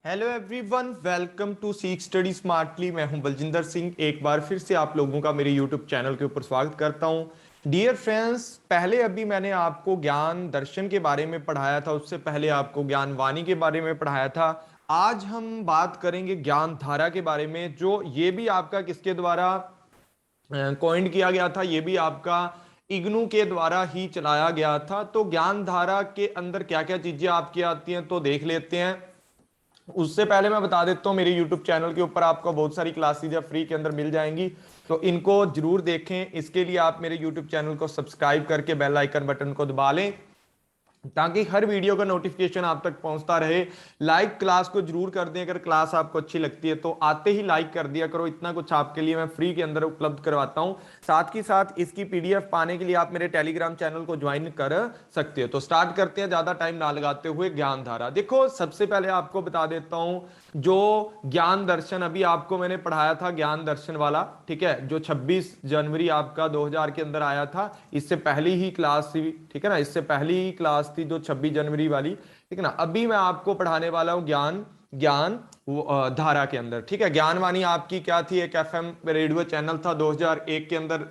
Hello everyone, welcome to सीख study smartly. मैं हूं बलजिंदर सिंह। एक बार फिर से आप लोगों का मेरे यूट्यूब चैनल के ऊपर स्वागत करता हूं। डियर फ्रेंड्स, पहले अभी मैंने आपको ज्ञान दर्शन के बारे में पढ़ाया था, उससे पहले आपको ज्ञान वाणी के बारे में पढ़ाया था। आज हम बात करेंगे ज्ञान धारा के बारे में, जो ये भी आपका किसके द्वारा कॉइंड किया गया था, ये भी आपका इग्नू के द्वारा ही चलाया गया था। तो ज्ञान धारा के अंदर क्या क्या चीजें आपकी आती हैं तो देख लेते हैं। उससे पहले मैं बता देता हूँ, मेरे YouTube चैनल के ऊपर आपको बहुत सारी क्लासेज या फ्री के अंदर मिल जाएंगी, तो इनको जरूर देखें। इसके लिए आप मेरे YouTube चैनल को सब्सक्राइब करके बेल आइकन बटन को दबा लें ताकि हर वीडियो का नोटिफिकेशन आप तक पहुंचता रहे। लाइक क्लास को जरूर कर दें, अगर क्लास आपको अच्छी लगती है तो आते ही लाइक कर दिया करो। इतना कुछ आपके लिए मैं फ्री के अंदर उपलब्ध करवाता हूं। साथ ही साथ इसकी पीडीएफ पाने के लिए आप मेरे टेलीग्राम चैनल को ज्वाइन कर सकते हो। तो स्टार्ट करते हैं ज्यादा टाइम ना लगाते हुए। ज्ञान धारा देखो, सबसे पहले आपको बता देता हूं, जो ज्ञान दर्शन अभी आपको मैंने पढ़ाया था, ज्ञान दर्शन वाला, ठीक है, जो 26 जनवरी आपका 2000 के अंदर आया था। इससे पहली ही क्लास थी, ठीक है ना, इससे पहली ही क्लास थी जो 26 जनवरी वाली, ठीक है ना। अभी मैं आपको पढ़ाने वाला हूं ज्ञान ज्ञान धारा के अंदर, ठीक है। ज्ञानवाणी आपकी क्या थी? एक एफएम रेडियो चैनल था, 2001 के अंदर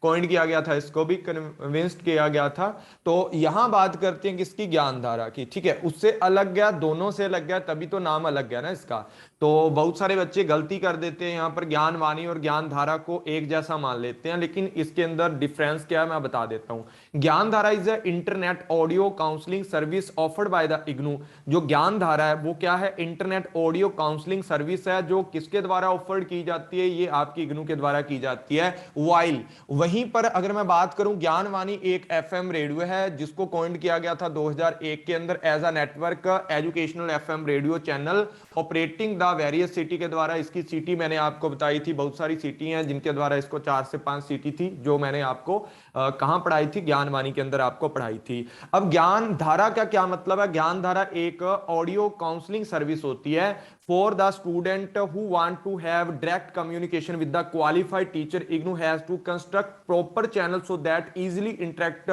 कॉइंड किया गया था, इसको भी कन्विंस्ड किया गया था। तो यहां बात करते हैं किसकी? ज्ञान धारा की, ठीक है। उससे अलग गया, दोनों से अलग गया, तभी तो नाम अलग गया ना इसका। तो बहुत सारे बच्चे गलती कर देते हैं, यहां पर ज्ञानवाणी और ज्ञान धारा को एक जैसा मान लेते हैं, लेकिन इसके अंदर डिफरेंस क्या है मैं बता देता हूं। ज्ञान Dhara is a internet audio counselling service offered by the IGNOU. जो ज्ञान धारा है वो क्या है? इंटरनेट ऑडियो काउंसलिंग सर्विस है, जो किसके द्वारा ऑफर्ड की जाती है? ये आपकी इग्नू के द्वारा की जाती है। वाइल वहीं पर अगर मैं बात करूं, ज्ञानवाणी एक एफएम रेडियो है जिसको कॉइंड किया गया था 2001 के अंदर as a network educational FM radio channel operating the various city के द्वारा। इसकी सिटी मैंने आपको बताई थी, बहुत सारी सिटी हैं जिनके द्वारा इसको 4 से 5 सिटी थी, जो मैंने आपको कहां पढ़ाई थी? ज्ञानवाणी के अंदर आपको पढ़ाई थी। अब ज्ञान धारा का क्या मतलब है? ज्ञान धारा एक ऑडियो काउंसलिंग सर्विस होती है for the student who want to have direct communication with the qualified teacher. IGNU has to construct proper channel so that easily interact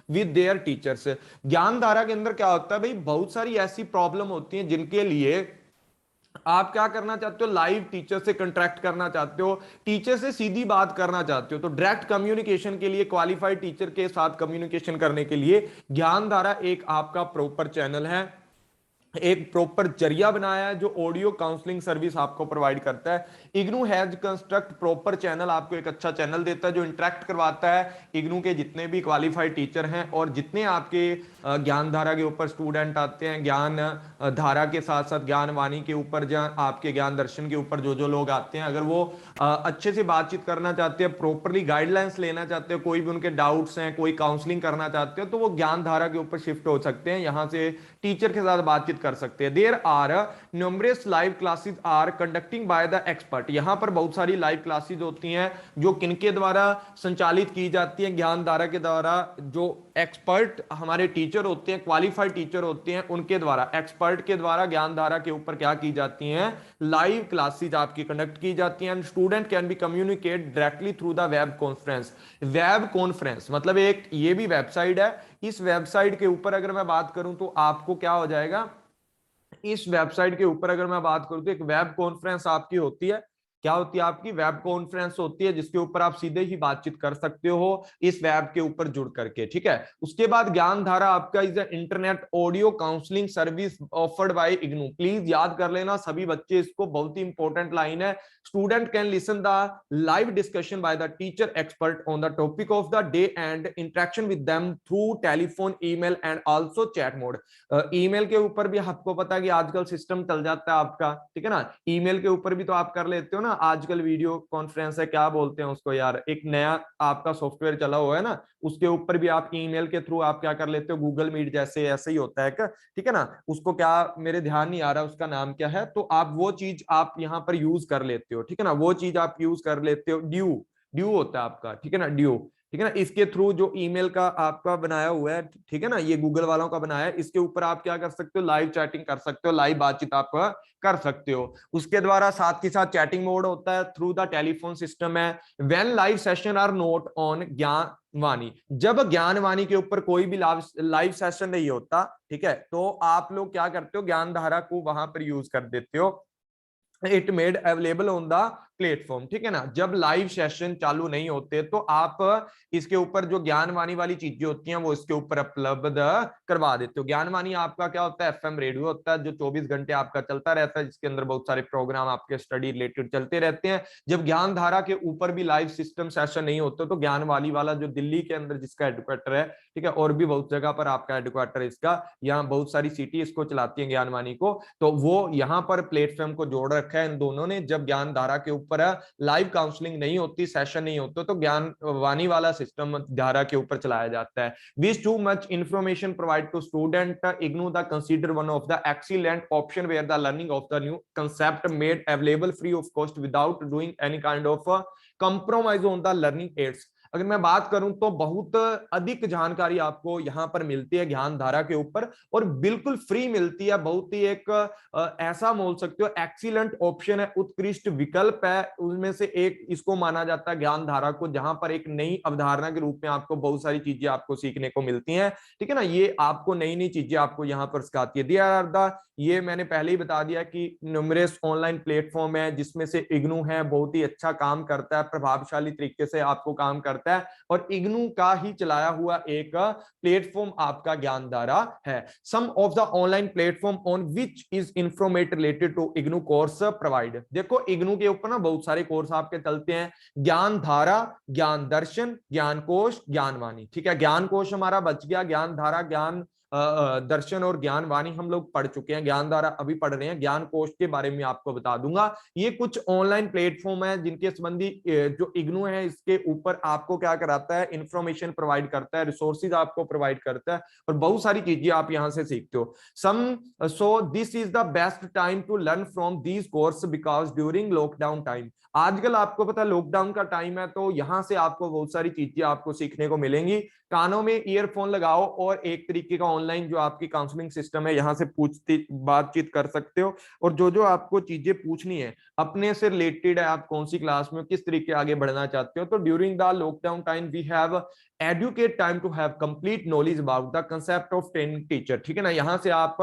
with their teachers. ज्ञान धारा के अंदर क्या होता है भाई? बहुत सारी ऐसी प्रॉब्लम होती हैं जिनके लिए आप क्या करना चाहते हो? लाइव टीचर से कंट्रैक्ट करना चाहते हो, टीचर से सीधी बात करना चाहते हो। तो डायरेक्ट कम्युनिकेशन के लिए, क्वालिफाइड टीचर के साथ कम्युनिकेशन करने के लिए ज्ञान धारा एक आपका प्रॉपर चैनल है, एक प्रॉपर जरिया बनाया है, जो ऑडियो काउंसलिंग सर्विस आपको प्रोवाइड करता है। IGNOU has construct proper channel, आपको एक अच्छा चैनल देता है जो इंटरेक्ट करवाता है इग्नू के जितने भी क्वालिफाइड टीचर हैं और जितने आपके ज्ञान धारा के ऊपर स्टूडेंट आते हैं। ज्ञान धारा के साथ साथ ज्ञानवाणी के ऊपर, जहां आपके ज्ञान दर्शन के ऊपर जो जो लोग आते हैं, अगर वो अच्छे से बातचीत करना चाहते हैं, प्रॉपरली गाइडलाइंस लेना चाहते हो, कोई भी उनके डाउट्स हैं, कोई काउंसलिंग करना चाहते हो, तो वो ज्ञान धारा के ऊपर शिफ्ट हो सकते हैं, यहां से टीचर के साथ बातचीत कर सकते हैं। There are numerous live classes are conducting by the expert. यहां पर बहुत सारी लाइव क्लासेस होती हैं जो किनके द्वारा संचालित की जाती हैं? ज्ञान धारा के द्वारा। जो एक्सपर्ट हमारे टीचर होते हैं, क्वालिफाइड टीचर होते हैं, उनके द्वारा, एक्सपर्ट के द्वारा ज्ञान धारा के ऊपर क्या की जाती हैं? लाइव क्लासेस आपकी कंडक्ट की जाती हैं। Student can be communicate directly through the web conference. Web conference मतलब एक ये भी वेबसाइट है। इस वेबसाइट के ऊपर अगर मैं बात करूं तो आपको क्या हो जाएगा? इस वेबसाइट के ऊपर अगर मैं बात करूं तो एक वेब कॉन्फ्रेंस आपकी होती है। क्या होती है? आपकी वेब कॉन्फ्रेंस होती है, जिसके ऊपर आप सीधे ही बातचीत कर सकते हो इस वेब के ऊपर जुड़ करके, ठीक है। उसके बाद ज्ञान धारा आपका is internet audio counselling service offered by IGNOU. Please याद कर लेना सभी बच्चे इसको, बहुत ही इंपॉर्टेंट लाइन है। Student can listen the live discussion by the teacher expert on the topic of the day and interaction with them through telephone, email and also chat mode. Email के ऊपर भी आपको पता है कि आजकल सिस्टम चल जाता है आपका, ठीक है ना। ईमेल के ऊपर भी तो आप कर लेते हो ना, आजकल वीडियो कॉन्फ्रेंस है, क्या बोलते हैं उसको यार, एक नया आपका सॉफ्टवेयर चला हुआ है ना, उसके ऊपर भी आप ईमेल के थ्रू आप क्या कर लेते हो? गूगल मीट जैसे ऐसे ही होता है क्या, ठीक है ना। उसको क्या, मेरे ध्यान नहीं आ रहा उसका नाम क्या है, तो आप वो चीज आप यहाँ पर यूज कर लेते हो, ठीक है ना, वो चीज आप यूज कर लेते हो। ड्यू ड्यू होता है आपका, ठीक है ना, ड्यू, ठीक है ना। इसके थ्रू जो ईमेल का आपका बनाया हुआ है, ठीक है ना, ये गूगल वालों का बनाया है, इसके ऊपर आप क्या कर सकते हो? लाइव चैटिंग कर सकते हो, लाइव बातचीत आप कर सकते हो उसके द्वारा। साथ के साथ चैटिंग मोड होता है, थ्रू द टेलीफोन सिस्टम है। When live session are not on Gyan Vani. जब ज्ञान वाणी के ऊपर कोई भी लाइव सेशन नहीं होता, ठीक है, तो आप लोग क्या करते हो, ज्ञान धारा को वहां पर यूज कर देते हो, it made available on the platform, ठीक है ना। जब लाइव सेशन चालू नहीं होते तो आप इसके ऊपर जो ज्ञानवाणी वाली चीजें होती हैं वो इसके ऊपर उपलब्ध करवा देते हो। ज्ञानवाणी आपका क्या होता है, एफएम रेडियो होता है जो 24 घंटे आपका चलता रहता है, जिसके अंदर बहुत सारे प्रोग्राम आपके स्टडी रिलेटेड चलते रहते हैं। जब ज्ञान धारा के ऊपर भी लाइव सिस्टम सेशन नहीं होते तो ज्ञानवाणी वाला जो दिल्ली के अंदर जिसका हेडक्वार्टर है, ठीक है, और भी बहुत जगह पर आपका हेडक्वार्टर इसका, यहाँ बहुत सारी सिटी इसको चलाती है ज्ञानवाणी को, तो वो यहाँ पर प्लेटफॉर्म को जोड़ रखा है इन दोनों ने। जब ज्ञान धारा के ऊपर लाइव काउंसलिंग नहीं होती, सेशन नहीं होते, तो ज्ञान वाणी वाला सिस्टम धारा के ऊपर चलाया जाता है। Which too much information provide to student, IGNOU the consider one of the excellent option where the learning of the new concept made available free of cost without doing any kind of compromise on the learning aids. अगर मैं बात करूं तो बहुत अधिक जानकारी आपको यहां पर मिलती है ज्ञान धारा के ऊपर, और बिल्कुल फ्री मिलती है। बहुत ही एक ऐसा बोल सकते हो एक्सीलेंट ऑप्शन है, उत्कृष्ट विकल्प है, उनमें से एक इसको माना जाता है ज्ञान धारा को, जहां पर एक नई अवधारणा के रूप में आपको बहुत सारी चीजें आपको सीखने को मिलती हैं, ठीक है ना। ये आपको नई नई चीजें आपको यहाँ पर सिखाती है। देयर आर द, ये मैंने पहले ही बता दिया कि न्यूमरस ऑनलाइन प्लेटफॉर्म है, जिसमें से इग्नू है, बहुत ही अच्छा काम करता है, प्रभावशाली तरीके से आपको काम करता है, और इग्नू का ही चलाया हुआ एक प्लेटफॉर्म आपका ज्ञान धारा है। Some of the online platform on which is information related to IGNOU course provide. देखो इग्नू के ऊपर ना बहुत सारे कोर्स आपके चलते हैं, ज्ञान धारा, ज्ञान दर्शन, ज्ञान कोश, ज्ञानवाणी, ठीक है। ज्ञान कोश हमारा बच गया, ज्ञान धारा, ज्ञान दर्शन और ज्ञान वाणी हम लोग पढ़ चुके हैं, ज्ञान धारा अभी पढ़ रहे हैं, ज्ञान कोश के बारे में आपको बता दूंगा। ये कुछ ऑनलाइन प्लेटफॉर्म है जिनके संबंधी जो इग्नू है इसके ऊपर आपको क्या कराता है, इंफॉर्मेशन प्रोवाइड करता है, रिसोर्सेज आपको प्रोवाइड करता है, और बहुत सारी चीजें आप यहां से सीखते हो। So this is the best time to learn from these course because during lockdown time, आजकल आपको पता है लॉकडाउन का टाइम है, तो यहां से आपको बहुत सारी चीजें आपको सीखने को मिलेंगी। कानों में ईयरफोन लगाओ और एक तरीके का ऑनलाइन जो आपकी काउंसलिंग सिस्टम है यहां से पूछती बातचीत कर सकते हो, और जो जो आपको चीजें पूछनी है अपने से रिलेटेड है, आप कौन सी क्लास में किस तरीके आगे बढ़ना चाहते हो, तो during the lockdown time we have educate time to have complete knowledge about the concept of training teacher, ठीक है ना। यहाँ से आप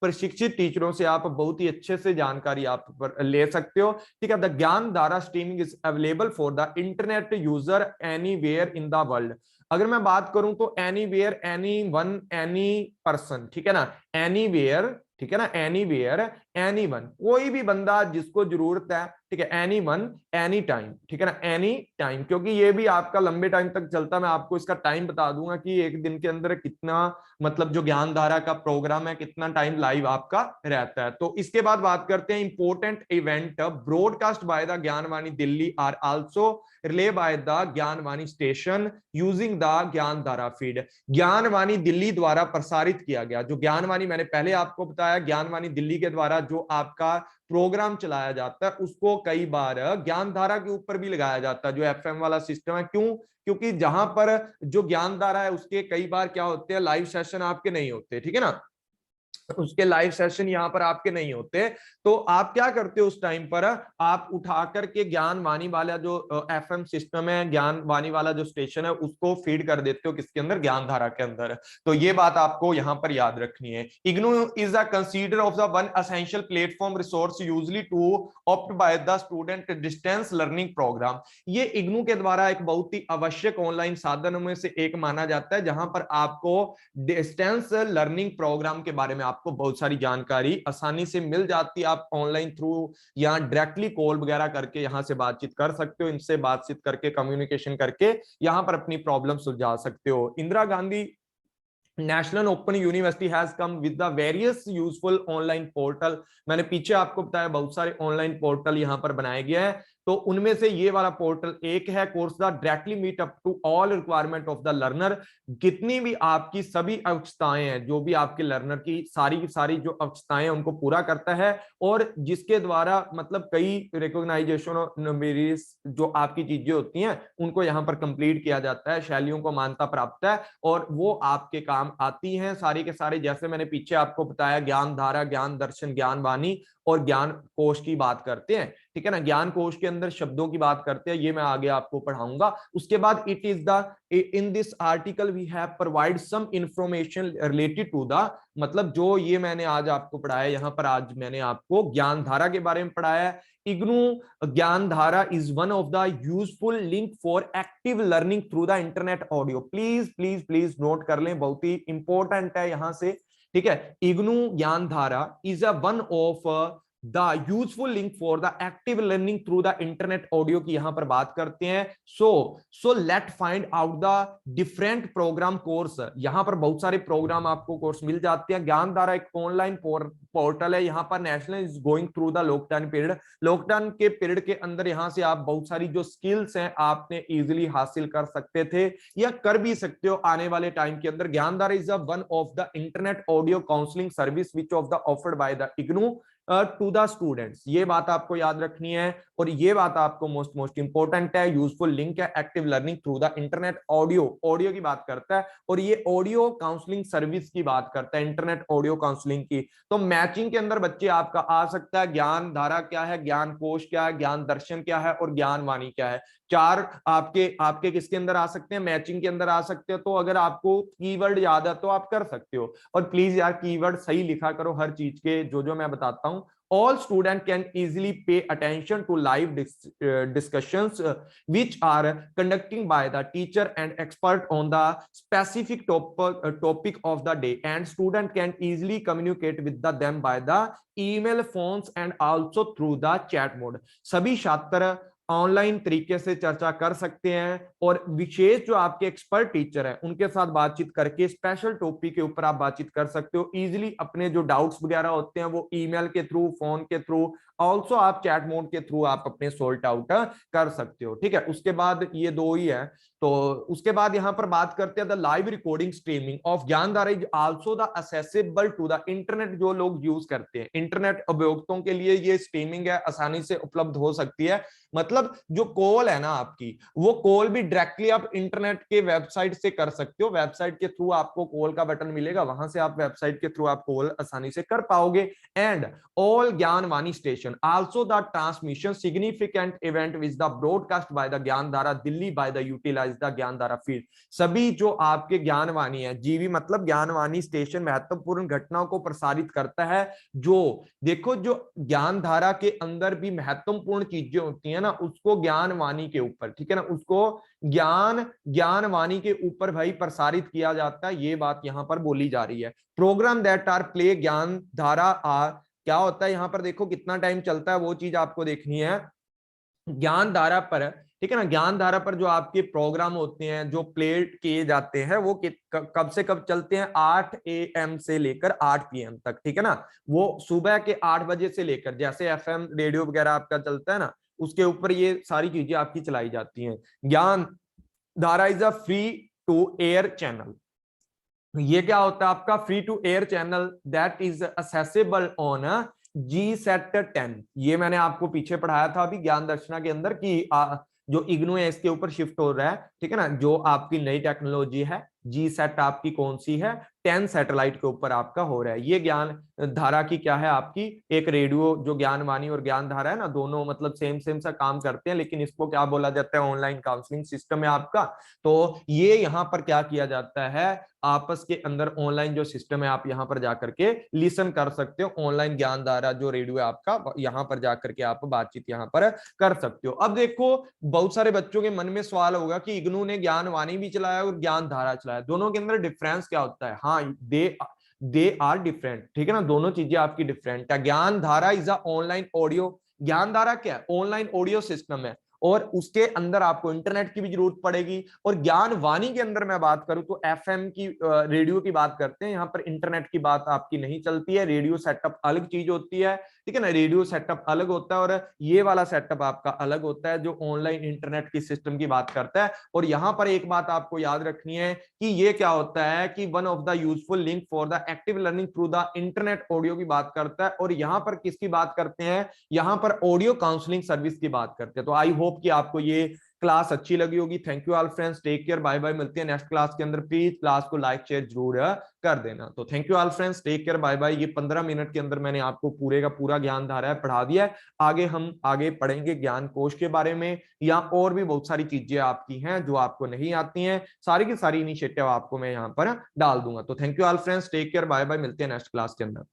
प्रशिक्षित टीचरों से आप बहुत ही अच्छे से जानकारी आप पर ले सकते हो, ठीक है। द ज्ञान धारा streaming is available for the internet user anywhere in the world. अगर मैं बात करूं तो anywhere, any one, any person, ठीक है ना, एनीवेयर, ठीक है ना, एनीवेयर, एनी वन, कोई भी बंदा जिसको जरूरत है, ठीक है, एनी वन, एनी टाइम, ठीक है ना, एनी टाइम, क्योंकि ये भी आपका लंबे टाइम तक चलता है। मैं आपको इसका टाइम बता दूंगा कि एक दिन के अंदर कितना, मतलब जो ज्ञान धारा का प्रोग्राम है कितना टाइम लाइव आपका रहता है। तो इसके बाद बात करते हैं important event broadcast by the Gyanvani Delhi are also relay by the Gyanvani station using the Gyan Dhara feed. Gyanvani Delhi द्वारा प्रसारित किया गया, जो ज्ञानवाणी मैंने पहले आपको बताया, ज्ञानवाणी दिल्ली के द्वारा जो आपका प्रोग्राम चलाया जाता है उसको कई बार ज्ञान धारा के ऊपर भी लगाया जाता है, जो एफएम वाला सिस्टम है। क्यों? क्योंकि जहां पर जो ज्ञान धारा है उसके कई बार क्या होते हैं, लाइव सेशन आपके नहीं होते, ठीक है ना, उसके लाइव सेशन यहाँ पर आपके नहीं होते, तो आप क्या करते हो उस टाइम पर, आप उठा करके ज्ञान वाणी वाला जो एफएम सिस्टम है, ज्ञान वाणी वाला जो स्टेशन है उसको फीड कर देते हो किसके अंदर, ज्ञान धारा के अंदर। तो ये बात आपको यहाँ पर याद रखनी है। IGNOU is a consider of the one essential platform resource usually to opt by the student distance learning program. ये इग्नू के द्वारा एक बहुत ही आवश्यक ऑनलाइन साधनों में से एक माना जाता है, जहां पर आपको डिस्टेंस लर्निंग प्रोग्राम के बारे में आपको बहुत सारी जानकारी आसानी से मिल जाती है। आप ऑनलाइन थ्रू या डायरेक्टली कॉल वगैरह करके यहां से बातचीत कर सकते हो, इनसे बातचीत करके कम्युनिकेशन करके यहां पर अपनी प्रॉब्लम सुलझा सकते हो। Indira Gandhi national open university has come with the various useful online portal. मैंने पीछे आपको बताया बहुत सारे ऑनलाइन पोर्टल यहां पर बनाए गए हैं, तो उनमें से ये वाला पोर्टल एक है, course the directly meet up to all requirement of the learner. कितनी भी आपकी सभी आवश्यकताएं हैं, जो भी आपके लर्नर की सारी जो आवश्यकताएं हैं उनको पूरा करता है, और जिसके द्वारा मतलब कई रिकॉग्नाइजेशन और मेरिट्स जो आपकी चीजें होती हैं उनको यहाँ पर कंप्लीट किया जाता है, शैलियों को मान्यता प्राप्त है और वो आपके काम आती हैं सारी के सारे। जैसे मैंने पीछे आपको बताया ज्ञान धारा, ज्ञान दर्शन, ज्ञान वाणी, और ज्ञान कोश की बात करते हैं, ठीक है ना। ज्ञान कोश के अंदर शब्दों की बात करते हैं, ये मैं आगे आपको पढ़ाऊंगा। उसके बाद it is the in this article we have provide some information related to the, मतलब जो ये मैंने आज आपको पढ़ाया, यहाँ पर आज मैंने आपको ज्ञान धारा के बारे में पढ़ाया है। IGNOU Gyan Dhara is one of the useful link for active learning through the internet audio. Please please please note कर लें, बहुत ही इंपॉर्टेंट है यहां से, ठीक है। IGNOU Gyan Dhara is a one of the useful link for the active learning through the internet audio की यहां पर बात करते हैं। So let find out the different program course. यहां पर बहुत सारे प्रोग्राम आपको कोर्स मिल जाते हैं। ज्ञान धारा एक ऑनलाइन पोर्टल है, यहाँ पर national is going through the lockdown period. Lockdown के पीरियड के अंदर यहाँ से आप बहुत सारी जो स्किल्स हैं आपने इजिली हासिल कर सकते थे या कर भी सकते हो आने वाले टाइम के अंदर। Gyan Dhara is a one of the internet audio counselling service which of the offered by the IGNOU to the students. ये बात आपको याद रखनी है और ये बात आपको मोस्ट इंपॉर्टेंट है। यूजफुल लिंक है, active learning through the internet audio, audio की बात करता है और ये ऑडियो काउंसलिंग सर्विस की बात करता है, इंटरनेट ऑडियो काउंसलिंग की। तो मैचिंग के अंदर बच्चे आपका आ सकता है ज्ञान धारा क्या है, ज्ञान कोश क्या है, ज्ञान दर्शन क्या है और ज्ञान वाणी क्या है। चार आपके आपके किसके अंदर आ सकते हैं, मैचिंग के अंदर आ सकते हो। तो अगर आपको कीवर्ड याद है तो आप कर सकते हो। और प्लीज यार कीवर्ड सही लिखा करो हर चीज के, जो मैं बताता हूं। All students can easily pay attention to live discussions which are conducting by the teacher and expert on the specific topic of the day, and student can easily communicate with them by the email, phones and also through the chat mode। सभी छात्र online तरीके से चर्चा कर सकते हैं और विशेष जो आपके एक्सपर्ट टीचर हैं उनके साथ बातचीत करके स्पेशल टॉपिक के ऊपर आप बातचीत कर सकते हो इजीली। अपने जो डाउट्स वगैरह होते हैं वो ईमेल के थ्रू, फोन के थ्रू, ऑल्सो आप चैट मोड के थ्रू आप अपने सोल्ट आउट कर सकते हो, ठीक है। उसके बाद ये दो ही है। तो उसके बाद यहां पर बात करते हैं the live recording streaming of Gyan Dhara is also the accessible to the internet. जो लोग यूज करते हैं इंटरनेट उपयोक्ताओं के लिए ये स्ट्रीमिंग है, आसानी से उपलब्ध हो सकती है। मतलब जो कॉल है ना आपकी, वो कॉल भी डायरेक्टली आप इंटरनेट के वेबसाइट से कर सकते हो। वेबसाइट के थ्रू आपको कॉल का बटन मिलेगा, वहां से आप वेबसाइट के थ्रू आप कॉल आसानी से कर पाओगे। And all Gyan Vani station also the transmission significant event which the broadcast by the Gyan Dhara Delhi by the utilize the Gyan Dhara field. सभी जो आपके ज्ञान वाणी है, जीवी मतलब ज्ञान वाणी स्टेशन महत्वपूर्ण घटनाओं को प्रसारित करता है। जो देखो जो ज्ञान धारा के अंदर भी महत्वपूर्ण चीजें होती है ना, उसको ज्ञान वाणी के ऊपर, ठीक है ना, उसको ज्ञान वाणी के ऊपर भाई प्रसारित किया जाता है। ये बात यहां पर बोली जा रही है। प्रोग्राम दैट आर प्ले ज्ञान धारा आर, क्या होता है यहां पर देखो कितना टाइम चलता है, वो चीज आपको देखनी है। ज्ञान धारा पर, ठीक है ना, ज्ञान धारा पर जो आपके प्रोग्राम होते हैं जो प्ले किए जाते हैं वो कब से कब चलते हैं, 8 AM से लेकर 8 PM तक, ठीक है ना। वो सुबह के 8 बजे से लेकर, जैसे FM रेडियो वगैरह आपका चलता है ना, उसके ऊपर ये सारी चीजें आपकी चलाई जाती हैं। Gyan Dhara is a free to air channel. ये क्या होता है आपका free to air channel that is accessible on GSAT-10। ये मैंने आपको पीछे पढ़ाया था अभी ज्ञान दर्शना के अंदर कि जो इग्नू है इसके ऊपर शिफ्ट हो रहा है, ठीक है ना। जो आपकी नई टेक्नोलॉजी है GSAT आपकी कौन सी है, 10 सैटेलाइट के ऊपर आपका हो रहा है। ये ज्ञान धारा की क्या है आपकी एक रेडियो, जो ज्ञानवाणी और ज्ञान धारा है ना, दोनों मतलब सेम सा काम करते हैं, लेकिन इसको क्या बोला जाता है, ऑनलाइन काउंसलिंग सिस्टम है आपका। तो ये यहाँ पर क्या किया जाता है, आपस के अंदर ऑनलाइन जो सिस्टम है आप यहाँ पर जाकर के लिसन कर सकते हो। ऑनलाइन ज्ञान धारा जो रेडियो है आपका, यहाँ पर जाकर के आप बातचीत यहाँ पर कर सकते हो। अब देखो बहुत सारे बच्चों के मन में सवाल होगा कि इग्नू ने ज्ञान वाणी भी चलाया और ज्ञान धारा चलाया, दोनों के अंदर डिफरेंस क्या होता है। हाँ, दे आर डिफरेंट, ठीक है ना, दोनों चीजें आपकी डिफरेंट है। ज्ञान Dhara is a online audio, ज्ञान धारा क्या है, ऑनलाइन ऑडियो सिस्टम है और उसके अंदर आपको इंटरनेट की भी जरूरत पड़ेगी। और ज्ञान वाणी के अंदर मैं बात करूं तो FM की रेडियो की बात करते हैं, यहाँ पर इंटरनेट की बात आपकी नहीं चलती है। रेडियो सेटअप अलग चीज होती है, ठीक है ना, रेडियो सेटअप अलग होता है और ये वाला सेटअप आपका अलग होता है जो ऑनलाइन इंटरनेट की सिस्टम की बात करता है। और यहाँ पर एक बात आपको याद रखनी है कि ये क्या होता है कि one of the useful link for the active learning through the internet audio की बात करता है। और यहाँ पर किसकी बात करते हैं, यहाँ पर ऑडियो काउंसलिंग सर्विस की बात करते हैं। तो आई होप कि आपको ये क्लास अच्छी लगी होगी। Thank you all friends, take care, bye bye, मिलते हैं नेक्स्ट क्लास के अंदर। प्लीज क्लास को लाइक शेयर जरूर कर देना। तो thank you all friends, take care, bye bye. ये 15 मिनट के अंदर मैंने आपको पूरे का पूरा ज्ञान धारा है पढ़ा दिया है। आगे हम आगे पढ़ेंगे ज्ञान कोश के बारे में, या और भी बहुत सारी चीजें आपकी हैं जो आपको नहीं आती हैं, सारी की सारी इनिशिएटिव आपको मैं यहाँ पर डाल दूंगा। तो thank you all friends, take care, bye bye, मिलते हैं नेक्स्ट क्लास के अंदर।